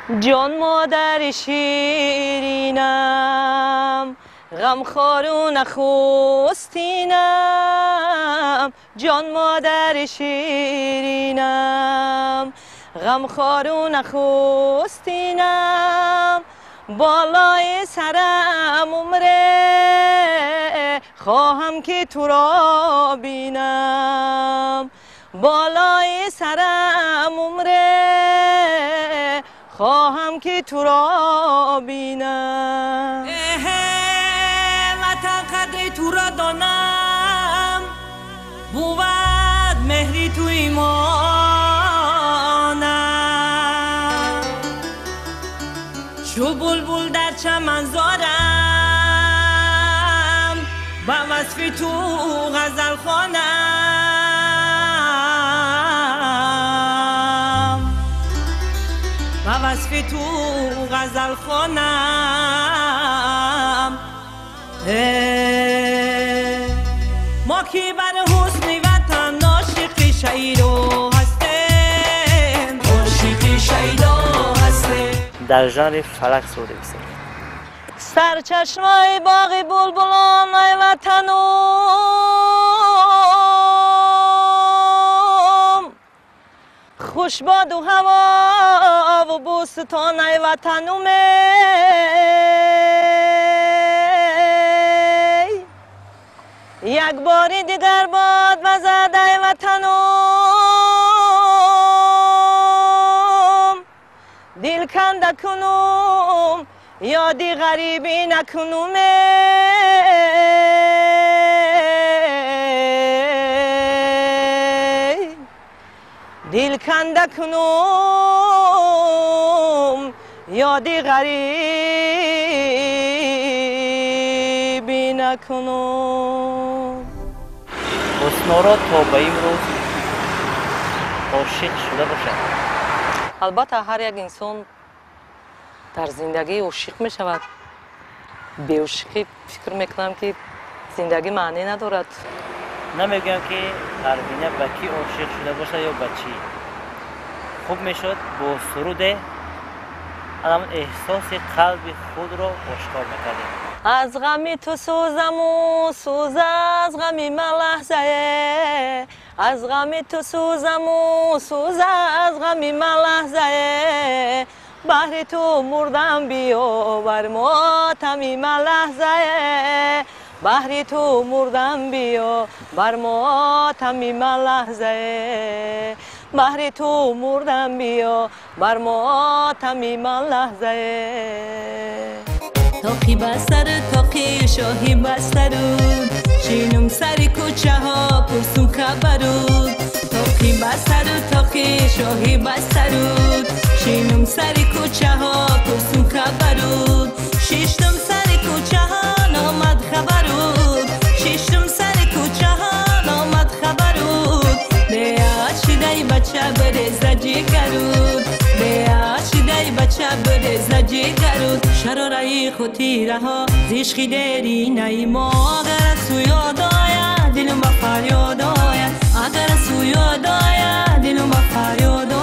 جان مادر شیرینم غمخوار و نخستینم جان مادر شیرینم غمخوار و نخستینم بالای سرم عمره خواهم که تو را بینم بالای سرم عمره خواهم که تو را بینم وطن قدر تو را دانم بود مهری تو ایمانم چو بلبل در چمن زارم با وصف تو غزل خوانم با وصف تو غزل خوانم ما کی بر حسن وطن عاشق شیدا هستیم عاشق شیدا هستیم در ژانر فلک سروده بسید سرچشمه باغ بلبلان ای وطنم خوش باد و هوا و بوستان ای وطنم یک باری دیگر باد وزد ای وطنم دل کنده کنم یادی غریبی نکنم دل کنده کنم یادی غریبی نکنم حسنارا تا به امروز عاشق شده باشد. البته هر یک انسان در زندگی عاشق می شود. بی عاشقی فکر میکنم که زندگی معنی ندارد. نمیگم که پروینه به کی عاشق شده باشد یا به چی. خوب میشد با سروده همون احساس قلب خود را آشکار میکردیم. از غمی تو سوزم و سوز از غمی من لحظه از غمی تو سوزم و سوز از غمی من لحظه بهر تو مردم بیا بر ماتمی من لحظه بهر تو مردم بیا بر ماتمی من لحظه بهر تو مردم بیا بر ماتمی من لحظه تاقی بستر تاقی شاهی بسترود شینم سر کوچه ها پرسون خبرود تاقی بستر تاقی شاهی بسترود شینم سر کوچه ها پرسون خبرود شیشتم سر کوچه ها نامد خبرود شیشتم سر کوچه ها نامد خبرود بیاد شدای بچه بریز جیگرود بیاد شدای بچه بریز جیگرود شرارای خودی رها زیشقی دیری نیما اگر سویاد آید دلم با فریاد آید اگر سویاد آید دلم با فریاد